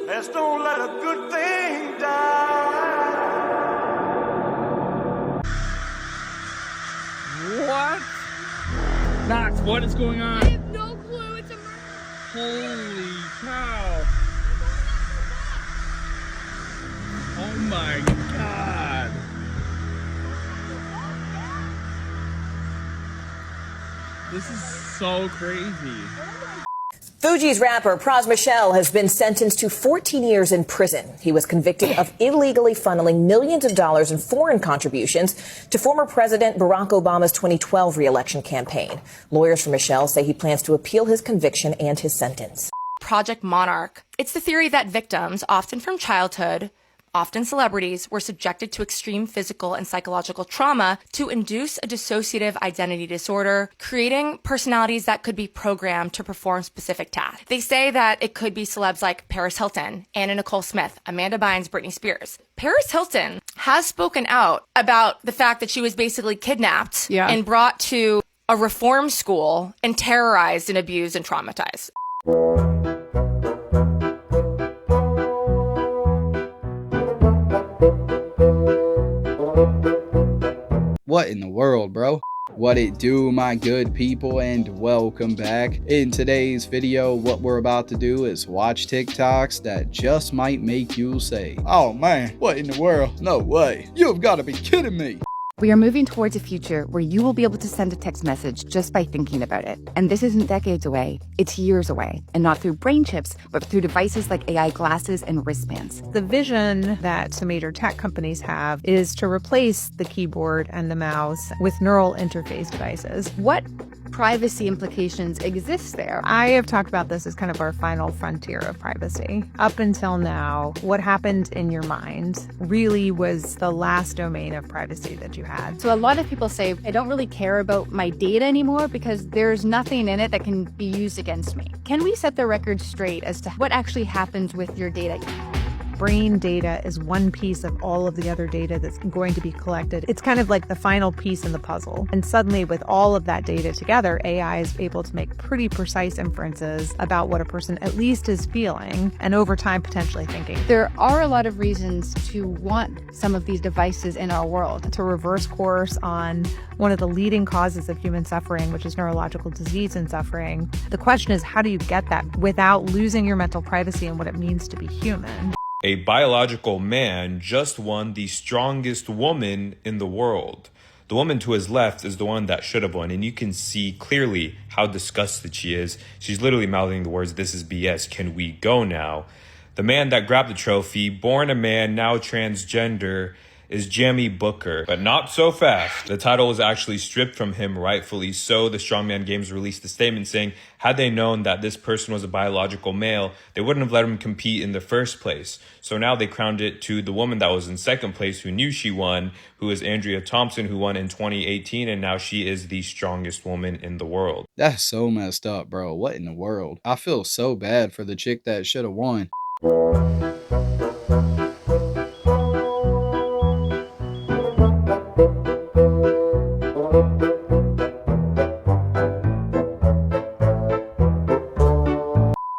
Let's don't let a good thing die. What? Knox, what is going on? I have no clue. It's a murder. Holy cow. Oh my god. This is so crazy. Fuji's rapper Pras Michel has been sentenced to 14 years in prison. He was convicted of illegally funneling millions of dollars in foreign contributions to former President Barack Obama's 2012 re-election campaign. Lawyers for Michel say he plans to appeal his conviction and his sentence. Project Monarch. It's the theory that victims, often from childhood, often celebrities, were subjected to extreme physical and psychological trauma to induce a dissociative identity disorder, creating personalities that could be programmed to perform specific tasks. They say that it could be celebs like Paris Hilton, Anna Nicole Smith, Amanda Bynes, Britney Spears. Paris Hilton has spoken out about the fact that she was basically kidnapped and brought to a reform school and terrorized and abused and traumatized. What in the world, bro? What it do, my good people, and welcome back. In today's video, what we're about to do is watch TikToks that just might make you say, "Oh man, what in the world? No way. You've got to be kidding me." We are moving towards a future where you will be able to send a text message just by thinking about it. And this isn't decades away, it's years away. And not through brain chips, but through devices like AI glasses and wristbands. The vision that some major tech companies have is to replace the keyboard and the mouse with neural interface devices. What privacy implications exist there? I have talked about this as kind of our final frontier of privacy. Up until now, what happened in your mind really was the last domain of privacy that you had. So a lot of people say, I don't really care about my data anymore because there's nothing in it that can be used against me. Can we set the record straight as to what actually happens with your data? Brain data is one piece of all of the other data that's going to be collected. It's kind of like the final piece in the puzzle. And suddenly, with all of that data together, AI is able to make pretty precise inferences about what a person at least is feeling, and over time, potentially thinking. There are a lot of reasons to want some of these devices in our world. To reverse course on one of the leading causes of human suffering, which is neurological disease and suffering. The question is, how do you get that without losing your mental privacy and what it means to be human? A biological man just won the strongest woman in the world. The woman to his left is the one that should have won, and you can see clearly how disgusted she is. She's literally mouthing the words, "This is BS, can we go now?" The man that grabbed the trophy, born a man, now transgender, is Jamie Booker, but not so fast. The title was actually stripped from him, rightfully so. The Strongman Games released a statement saying, had they known that this person was a biological male, they wouldn't have let him compete in the first place. So now they crowned it to the woman that was in second place, who knew she won, who is Andrea Thompson, who won in 2018, and now she is the strongest woman in the world. That's so messed up, bro. What in the world? I feel so bad for the chick that should have won.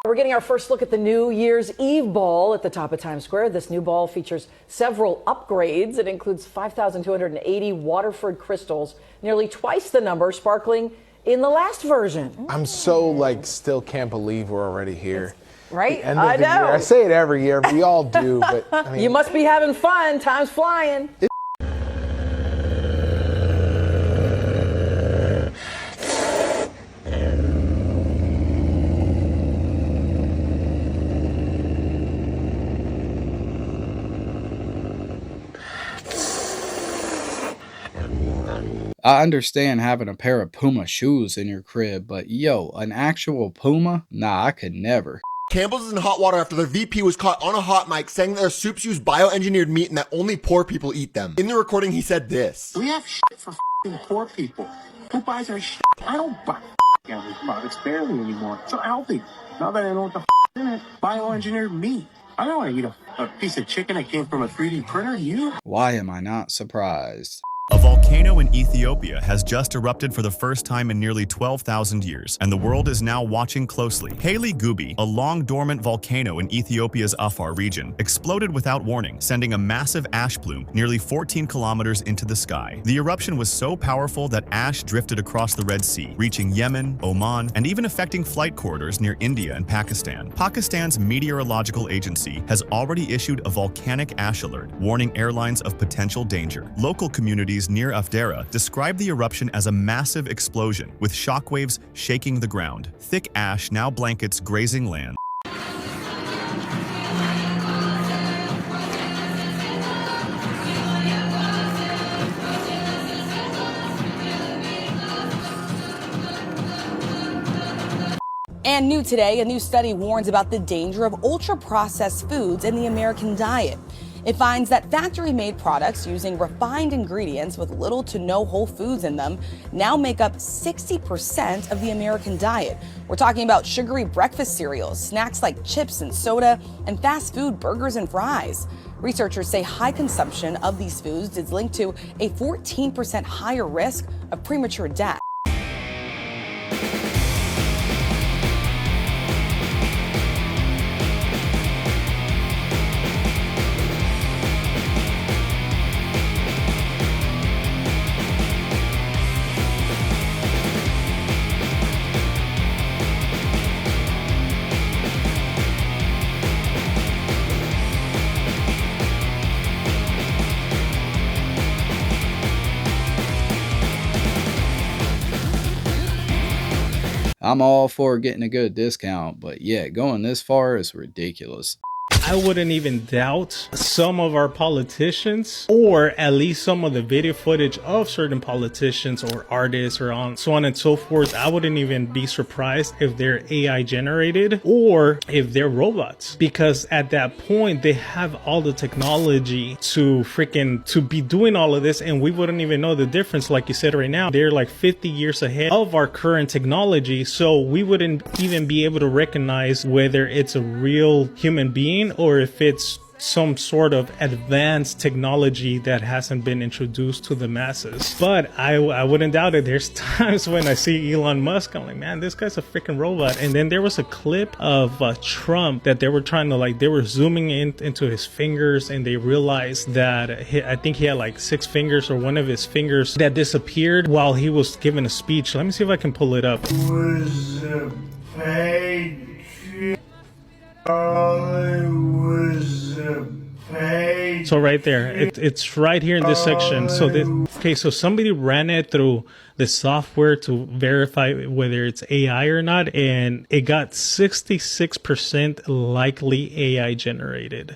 We're getting our first look at the New Year's Eve ball at the top of Times Square. This new ball features several upgrades. It includes 5,280 Waterford crystals, nearly twice the number sparkling in the last version. I'm so still can't believe we're already here. Right? End of the year. I say it every year, we all do, but I mean, you must be having fun. Time's flying. I understand having a pair of Puma shoes in your crib, but yo, an actual Puma? Nah, I could never. Campbell's is in hot water after their VP was caught on a hot mic saying that their soups use bioengineered meat and that only poor people eat them. In the recording, he said this. We have shit for poor people. Who buys our shit? I don't buy Campbell's products barely anymore. It's so healthy. Now that I know what the in it, bioengineered meat. I don't want to eat a piece of chicken that came from a 3D printer. You? Why am I not surprised? A volcano volcano in Ethiopia has just erupted for the first time in nearly 12,000 years, and the world is now watching closely. Haile Gubi, a long-dormant volcano in Ethiopia's Afar region, exploded without warning, sending a massive ash plume nearly 14 kilometers into the sky. The eruption was so powerful that ash drifted across the Red Sea, reaching Yemen, Oman, and even affecting flight corridors near India and Pakistan. Pakistan's meteorological agency has already issued a volcanic ash alert, warning airlines of potential danger. Local communities near Afdera describe the eruption as a massive explosion, with shockwaves shaking the ground. Thick ash now blankets grazing land. And new today, a new study warns about the danger of ultra-processed foods in the American diet. It finds that factory-made products using refined ingredients with little to no whole foods in them now make up 60% of the American diet. We're talking about sugary breakfast cereals, snacks like chips and soda, and fast food burgers and fries. Researchers say high consumption of these foods is linked to a 14% higher risk of premature death. I'm all for getting a good discount, but yeah, going this far is ridiculous. I wouldn't even doubt some of our politicians, or at least some of the video footage of certain politicians or artists or so on and so forth. I wouldn't even be surprised if they're AI generated or if they're robots, because at that point they have all the technology to be doing all of this, and we wouldn't even know the difference. Like you said, right now they're like 50 years ahead of our current technology, so we wouldn't even be able to recognize whether it's a real human being or if it's some sort of advanced technology that hasn't been introduced to the masses. But I wouldn't doubt it. There's times when I see Elon Musk, I'm like, man, this guy's a freaking robot. And then there was a clip of Trump that they were trying to, like, they were zooming into his fingers, and they realized that I think he had like 6 fingers, or one of his fingers that disappeared while he was giving a speech. Let me see if I can pull it up. Was a page. So right there, it's right here in this section. So somebody ran it through the software to verify whether it's AI or not, and it got 66% likely AI generated.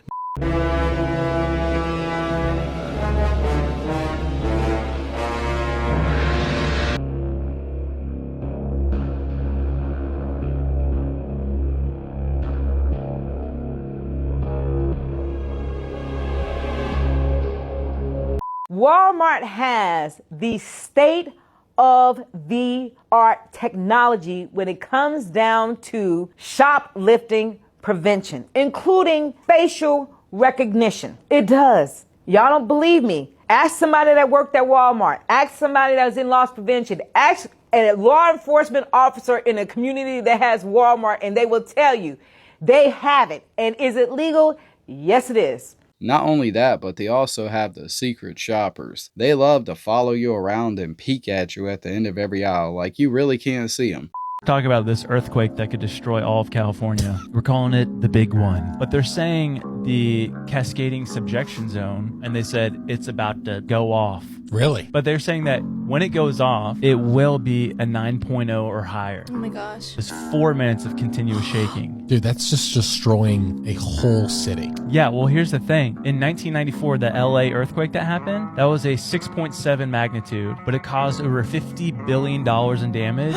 Walmart has the state-of-the-art technology when it comes down to shoplifting prevention, including facial recognition. It does. Y'all don't believe me? Ask somebody that worked at Walmart. Ask somebody that was in loss prevention. Ask a law enforcement officer in a community that has Walmart, and they will tell you they have it. And is it legal? Yes, it is. Not only that, but they also have the secret shoppers. They love to follow you around and peek at you at the end of every aisle, like you really can't see them. Talk about this earthquake that could destroy all of California. We're calling it the big one. But they're saying the cascading subjection zone, and they said it's about to go off. Really? But they're saying that when it goes off, it will be a 9.0 or higher. Oh my gosh. It's 4 minutes of continuous shaking. Dude, that's just destroying a whole city. Yeah, well, here's the thing. In 1994, the LA earthquake that happened, that was a 6.7 magnitude, but it caused over $50 billion in damage.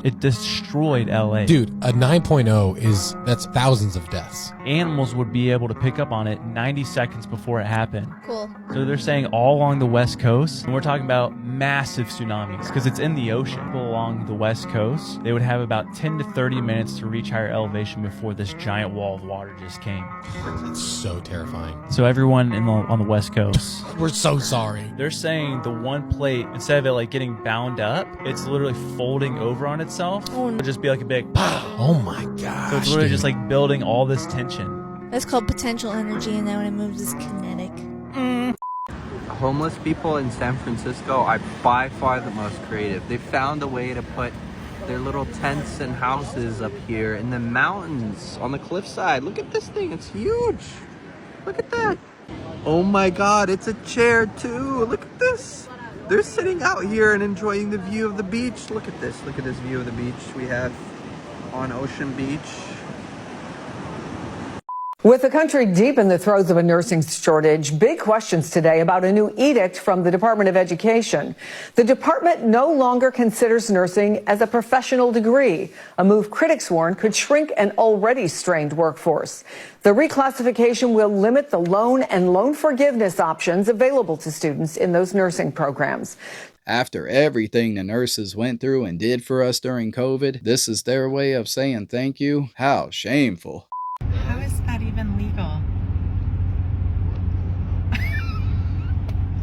It destroyed LA. Dude, a 9.0 that's thousands of deaths. Animals would be able to pick up on it 90 seconds before it happened. Cool. So they're saying all along the West Coast, and we're talking about massive tsunamis because it's in the ocean. People along the West Coast, they would have about 10 to 30 minutes to reach higher elevation before this giant wall of water just came. It's so terrifying. So everyone on the West Coast, we're so sorry. They're saying the one plate, instead of it like getting bound up, it's literally folding over on itself. It'll just be like a big pow. Oh my gosh. So it's literally just like building all this tension. That's called potential energy, and then when it moves, it's kinetic. Homeless people in San Francisco are by far the most creative. They found a way to put their little tents and houses up here in the mountains on the cliffside. Look at this thing, it's huge. Look at that. Oh my God, it's a chair too. Look at this. They're sitting out here and enjoying the view of the beach. Look at this view of the beach we have on Ocean Beach. With the country deep in the throes of a nursing shortage, big questions today about a new edict from the Department of Education. The department no longer considers nursing as a professional degree, a move critics warn could shrink an already strained workforce. The reclassification will limit the loan and loan forgiveness options available to students in those nursing programs. After everything the nurses went through and did for us during COVID, this is their way of saying thank you? How shameful. How is that even legal?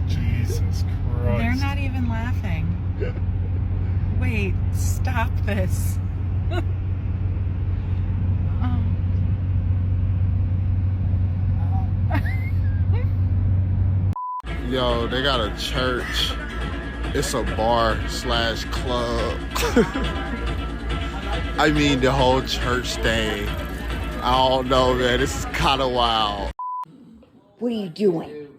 Jesus Christ. They're not even laughing. Wait, stop this. Yo, they got a church. It's a bar / club. I mean, the whole church thing. I don't know, man. This is kind of wild. What are you doing?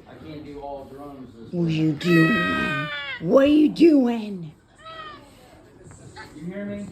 I can't do all drums. What are you doing? What are you doing? You hear me?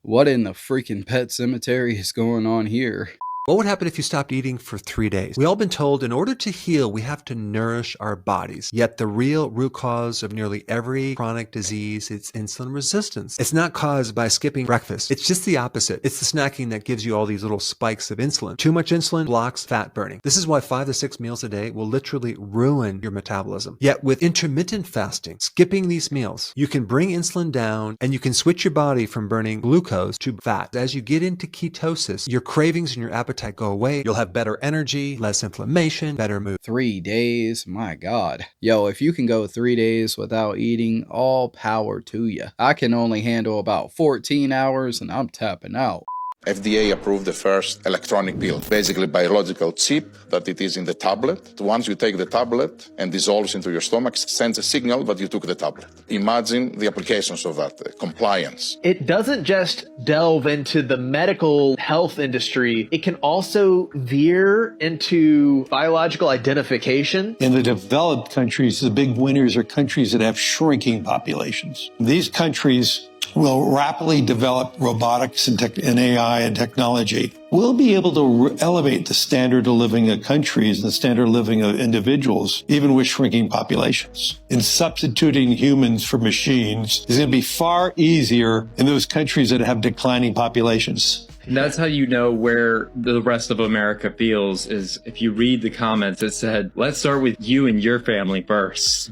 What in the freaking pet cemetery is going on here? What would happen if you stopped eating for 3 days? We've all been told in order to heal, we have to nourish our bodies. Yet the real root cause of nearly every chronic disease is insulin resistance. It's not caused by skipping breakfast. It's just the opposite. It's the snacking that gives you all these little spikes of insulin. Too much insulin blocks fat burning. This is why 5 to 6 meals a day will literally ruin your metabolism. Yet with intermittent fasting, skipping these meals, you can bring insulin down and you can switch your body from burning glucose to fat. As you get into ketosis, your cravings and your appetite go away. You'll have better energy, less inflammation, better mood. 3 days? My God. Yo, if you can go 3 days without eating, all power to you. I can only handle about 14 hours and I'm tapping out. FDA approved the first electronic pill, basically biological chip that it is in the tablet. Once you take the tablet and dissolves into your stomach, it sends a signal that you took the tablet. Imagine the applications of that, compliance. It doesn't just delve into the medical health industry, it can also veer into biological identification. In the developed countries, the big winners are countries that have shrinking populations. These countries will rapidly develop robotics and AI and technology. We'll be able to elevate the standard of living of countries and the standard of living of individuals, even with shrinking populations. And substituting humans for machines is going to be far easier in those countries that have declining populations. And that's how you know where the rest of America feels, is if you read the comments, it said, let's start with you and your family first.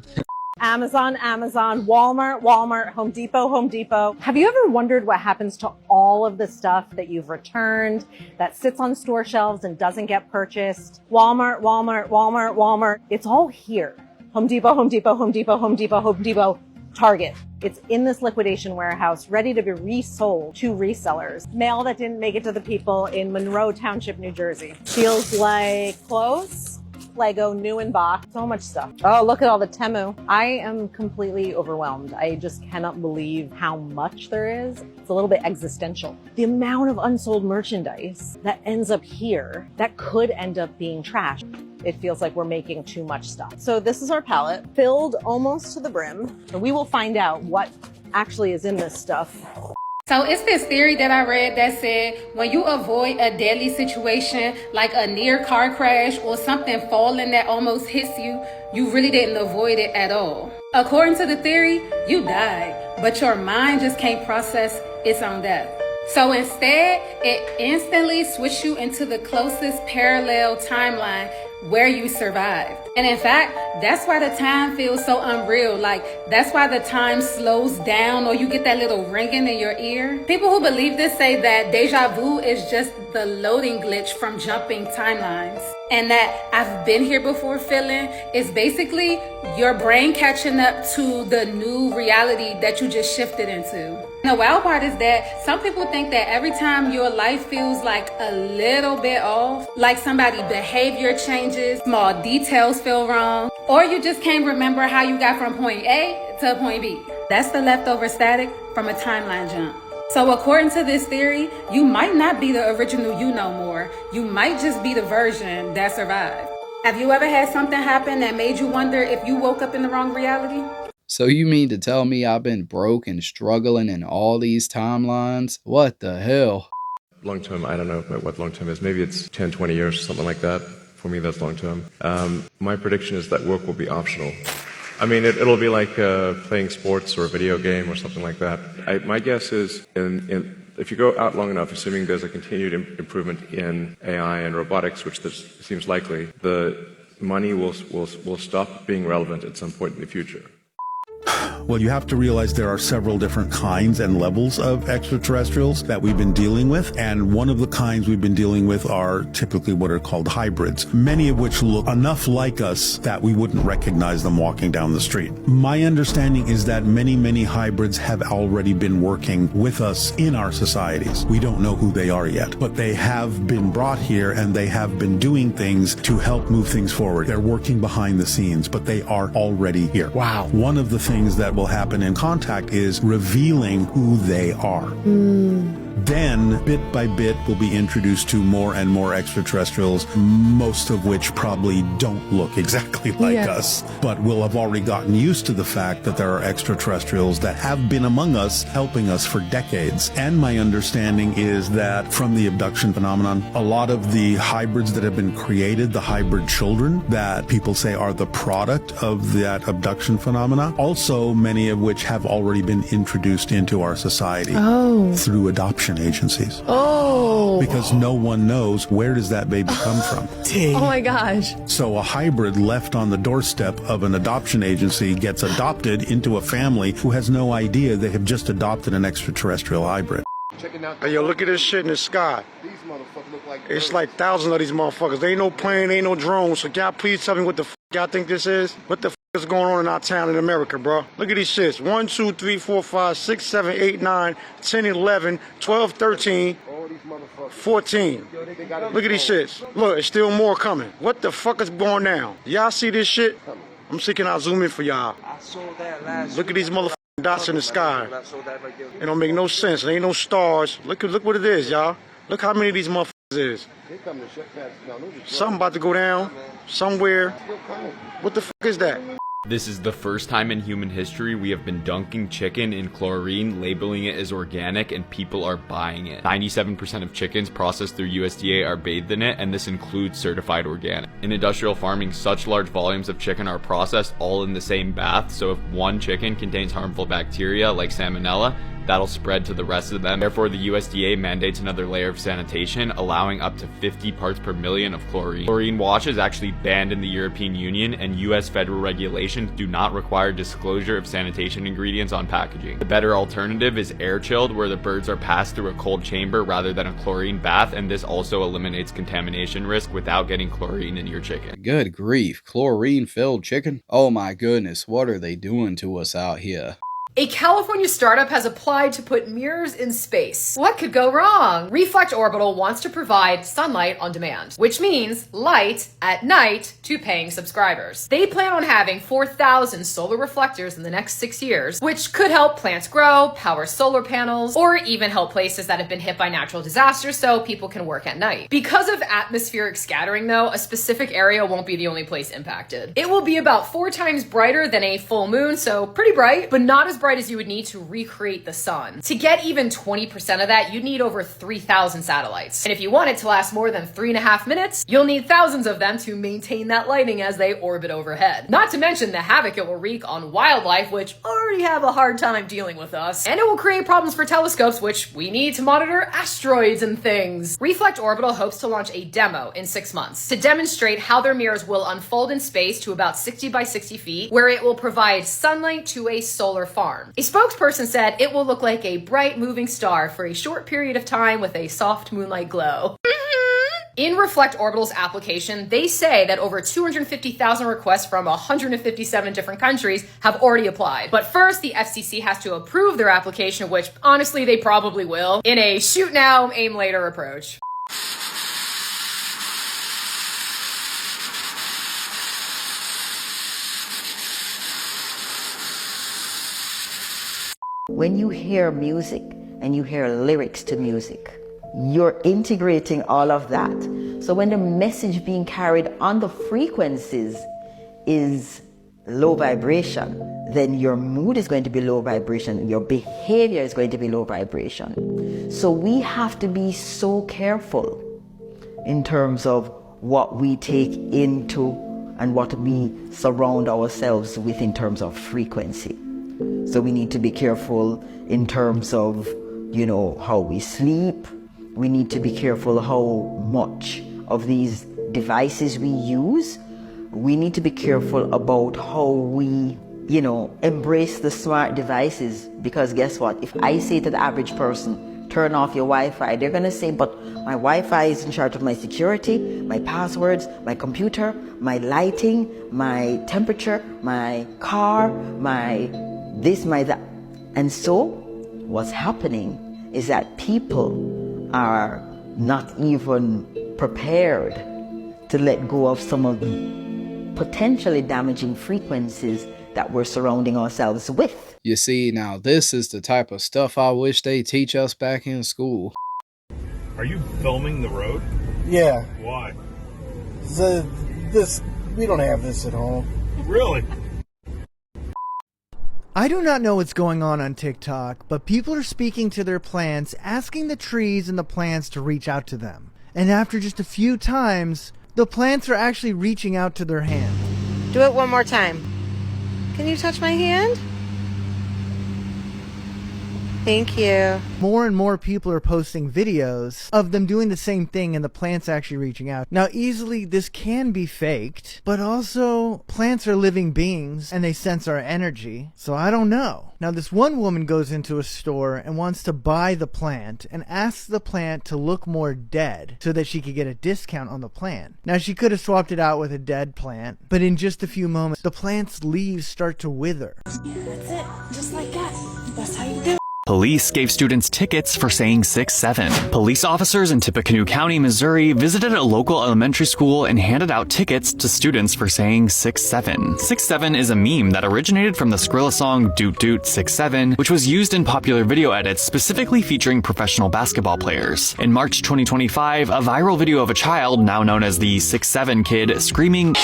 Amazon, Walmart, Home Depot. Have you ever wondered what happens to all of the stuff that you've returned, that sits on store shelves and doesn't get purchased? Walmart. It's all here. Home Depot, Target. It's in this liquidation warehouse, ready to be resold to resellers. Mail that didn't make it to the people in Monroe Township, New Jersey. Feels like clothes. Lego, new in box, so much stuff. Oh, look at all the Temu. I am completely overwhelmed. I just cannot believe how much there is. It's a little bit existential. The amount of unsold merchandise that ends up here that could end up being trash. It feels like we're making too much stuff. So this is our pallet, filled almost to the brim. And we will find out what actually is in this stuff. So it's this theory that I read that said when you avoid a deadly situation like a near car crash or something falling that almost hits you, you really didn't avoid it at all. According to the theory, you died. but your mind just can't process its own death. So instead, it instantly switched you into the closest parallel timeline where you survived. And in fact, that's why the time feels so unreal. Like, that's why the time slows down, or you get that little ringing in your ear. People who believe this say that deja vu is just the loading glitch from jumping timelines. And that I've been here before feeling is basically your brain catching up to the new reality that you just shifted into. And the wild part is that some people think that every time your life feels like a little bit off, like somebody's behavior changes, small details feel wrong, or you just can't remember how you got from point A to point B. That's the leftover static from a timeline jump. So according to this theory, you might not be the original you no more. You might just be the version that survived. Have you ever had something happen that made you wonder if you woke up in the wrong reality? So you mean to tell me I've been broke and struggling in all these timelines? What the hell? Long term, I don't know what long term is. Maybe it's 10, 20 years, something like that. For me, that's long term. My prediction is that work will be optional. I mean, it'll be like playing sports or a video game or something like that. My guess is if you go out long enough, assuming there's a continued improvement in AI and robotics, which seems likely, the money will stop being relevant at some point in the future. Well, you have to realize there are several different kinds and levels of extraterrestrials that we've been dealing with. And one of the kinds we've been dealing with are typically what are called hybrids, many of which look enough like us that we wouldn't recognize them walking down the street. My understanding is that many hybrids have already been working with us in our societies. We don't know who they are yet, but they have been brought here and they have been doing things to help move things forward. They're working behind the scenes, but they are already here. Wow. One of the things that will happen in contact is revealing who they are. Then, bit by bit, we'll be introduced to more and more extraterrestrials, most of which probably don't look exactly like us. But we'll have already gotten used to the fact that there are extraterrestrials that have been among us, helping us for decades. And my understanding is that from the abduction phenomenon, a lot of the hybrids that have been created, the hybrid children that people say are the product of that abduction phenomena, also many of which have already been introduced into our society through adoption agencies. Because no one knows where does that baby come from. Oh my gosh. So a hybrid left on the doorstep of an adoption agency gets adopted into a family who has no idea they have just adopted an extraterrestrial hybrid. Hey, yo, look at this shit in the sky. These motherfuckers look like It's like thousands of these motherfuckers. There ain't no plane, ain't no drone. So y'all please tell me what the y'all think this is? What the is going on in our town in America, bro? Look at these shits. 1, 2, 3, 4, 5, 6, 7, 8, 9, 10, 11, 12, 13, 14. Look at these shits. Look, it's still more coming. What the fuck is going down? Y'all see this shit? I'm seeing I'll zoom in for y'all. Look at these motherfucking dots in the sky. It don't make no sense. There ain't no stars. Look what it is, y'all. Look how many of these motherfuckers is. Something about to go down somewhere. What the fuck is that? This is the first time in human history we have been dunking chicken in chlorine, labeling it as organic, and people are buying it. 97% of chickens processed through USDA are bathed in it, and this includes certified organic. In industrial farming, such large volumes of chicken are processed all in the same bath, so if one chicken contains harmful bacteria like salmonella, that'll spread to the rest of them. Therefore, the USDA mandates another layer of sanitation, allowing up to 50 parts per million of chlorine. Chlorine-washed is actually banned in the European Union, and US federal regulations do not require disclosure of sanitation ingredients on packaging. The better alternative is air-chilled, where the birds are passed through a cold chamber rather than a chlorine bath, and this also eliminates contamination risk without getting chlorine in your chicken. Good grief, chlorine-filled chicken? Oh my goodness, what are they doing to us out here? A California startup has applied to put mirrors in space. What could go wrong? Reflect Orbital wants to provide sunlight on demand, which means light at night to paying subscribers. They plan on having 4,000 solar reflectors in the next 6 years, which could help plants grow, power solar panels, or even help places that have been hit by natural disasters so people can work at night. Because of atmospheric scattering though, a specific area won't be the only place impacted. It will be about 4 times brighter than a full moon, so pretty bright, but not as bright bright as you would need to recreate the sun. To get even 20% of that, you'd need over 3,000 satellites. And if you want it to last more than 3.5 minutes, you'll need thousands of them to maintain that lighting as they orbit overhead. Not to mention the havoc it will wreak on wildlife, which already have a hard time dealing with us. And it will create problems for telescopes, which we need to monitor asteroids and things. Reflect Orbital hopes to launch a demo in 6 months to demonstrate how their mirrors will unfold in space to about 60 by 60 feet, where it will provide sunlight to a solar farm. A spokesperson said it will look like a bright moving star for a short period of time with a soft moonlight glow. In Reflect Orbital's application, they say that over 250,000 requests from 157 different countries have already applied. But first, the FCC has to approve their application, which honestly they probably will, in a shoot now, aim later approach. When you hear music and you hear lyrics to music, you're integrating all of that. So when the message being carried on the frequencies is low vibration, then your mood is going to be low vibration, your behavior is going to be low vibration. So we have to be so careful in terms of what we take into and what we surround ourselves with in terms of frequency. So we need to be careful in terms of, you know, how we sleep. We need to be careful how much of these devices we use. We need to be careful about how we, you know, embrace the smart devices. Because guess what? If I say to the average person, turn off your Wi-Fi, they're going to say, but my Wi-Fi is in charge of my security, my passwords, my computer, my lighting, my temperature, my car, my this, my that. And so what's happening is that people are not even prepared to let go of some of the potentially damaging frequencies that we're surrounding ourselves with. You see, now this is the type of stuff I wish they teach us back in school. Are you filming the road? Yeah. Why? We don't have this at home. Really? I do not know what's going on TikTok, but people are speaking to their plants, asking the trees and the plants to reach out to them. And after just a few times, the plants are actually reaching out to their hand. Do it one more time. Can you touch my hand? Thank you. More and more people are posting videos of them doing the same thing and the plants actually reaching out. Now, easily this can be faked, but also plants are living beings and they sense our energy. So I don't know. Now, this one woman goes into a store and wants to buy the plant and asks the plant to look more dead so that she could get a discount on the plant. Now, she could have swapped it out with a dead plant, but in just a few moments, the plant's leaves start to wither. That's it. Just like that. That's how you do it. Police gave students tickets for saying 6-7. Police officers in Tippecanoe County, Missouri visited a local elementary school and handed out tickets to students for saying 6-7. 6-7 is a meme that originated from the Skrilla song Doot Doot 6-7, which was used in popular video edits specifically featuring professional basketball players. In March 2025, a viral video of a child, now known as the 6-7 kid, screaming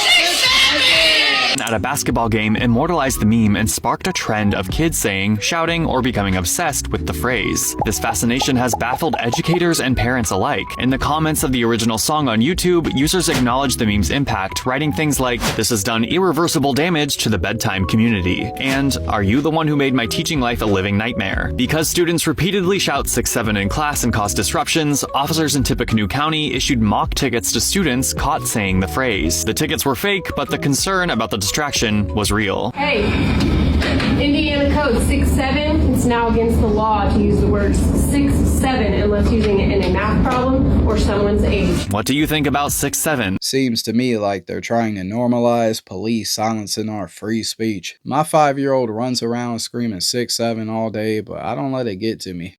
at a basketball game immortalized the meme and sparked a trend of kids saying, shouting, or becoming obsessed with the phrase. This fascination has baffled educators and parents alike. In the comments of the original song on YouTube, users acknowledged the meme's impact, writing things like, "This has done irreversible damage to the bedtime community," and "Are you the one who made my teaching life a living nightmare?" Because students repeatedly shout 6-7 in class and cause disruptions, officers in Tippecanoe County issued mock tickets to students caught saying the phrase. The tickets were fake, but the concern about the distraction was real. Hey, Indiana Code 6-7, it's now against the law to use the words 6-7 unless using it in a math problem or someone's age. What do you think about 6-7? Seems to me like they're trying to normalize police silencing our free speech. My 5-year-old runs around screaming 6-7 all day, but I don't let it get to me.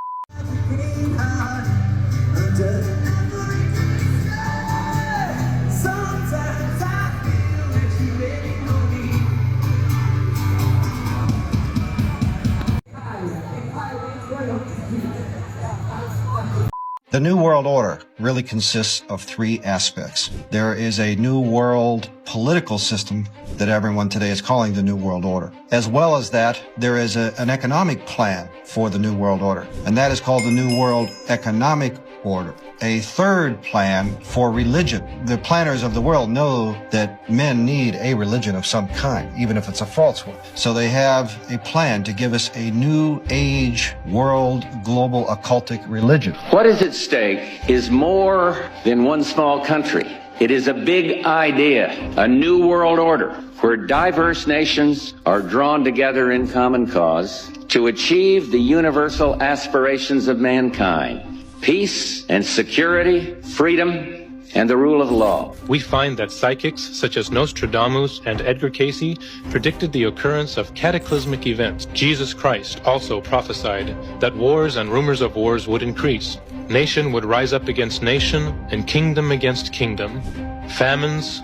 The New World Order really consists of three aspects. There is a New World political system that everyone today is calling the New World Order. As well as that, there is an economic plan for the New World Order, and that is called the New World Economic Order. A third plan for religion. The planners of the world know that men need a religion of some kind, even if it's a false one. So they have a plan to give us a new age, world, global occultic religion. What is at stake is more than one small country. It is a big idea, a new world order, where diverse nations are drawn together in common cause to achieve the universal aspirations of mankind. Peace and security, freedom, and the rule of law. We find that psychics such as Nostradamus and Edgar Cayce predicted the occurrence of cataclysmic events. Jesus Christ also prophesied that wars and rumors of wars would increase. Nation would rise up against nation and kingdom against kingdom. Famines,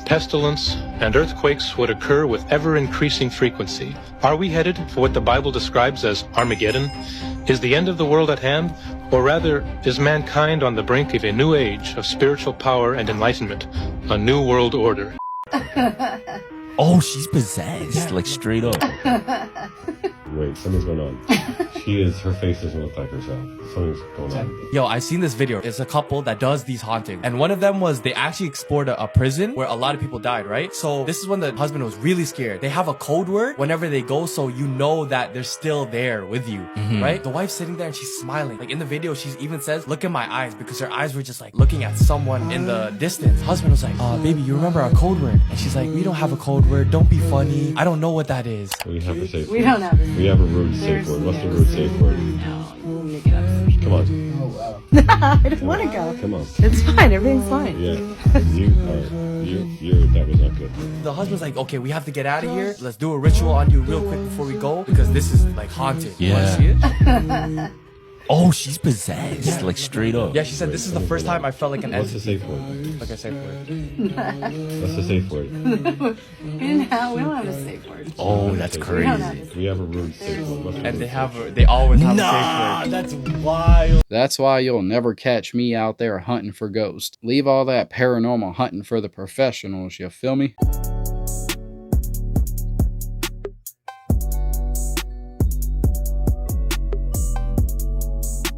pestilence, and earthquakes would occur with ever-increasing frequency. Are we headed for what the Bible describes as Armageddon? Is the end of the world at hand? Or rather, is mankind on the brink of a new age of spiritual power and enlightenment, a new world order? Oh, she's possessed, like straight up. Wait, something's going on. Her face doesn't look like herself. Something's going on. Yo, I've seen this video. It's a couple that does these hauntings. And one of them was they actually explored a prison where a lot of people died, right? So this is when the husband was really scared. They have a code word whenever they go so you know that they're still there with you, right? The wife's sitting there and she's smiling. Like in the video, she even says, look at my eyes, because her eyes were just like looking at someone in the distance. Husband was like, baby, you remember our code word? And she's like, we don't have a code word. Don't be funny. I don't know what that is. We have a safe word. We don't have We have a rude safe word. What's the rude safe word? Come on. I don't want to go. Come on. It's fine. Everything's fine. Yeah. That was not good. The husband's like, okay, we have to get out of here. Let's do a ritual on you real quick before we go, because this is like haunted. You want to see it? Oh, she's possessed, like straight up. Yeah, she said this is the first time I felt like an What's entity. the safe word? Like a safe word. What's the safe word? No, we don't have a safe word. Oh, that's crazy. We have a rude safe word. What's the And rude they always have a safe word. That's wild. That's why you'll never catch me out there hunting for ghosts. Leave all that paranormal hunting for the professionals, you feel me?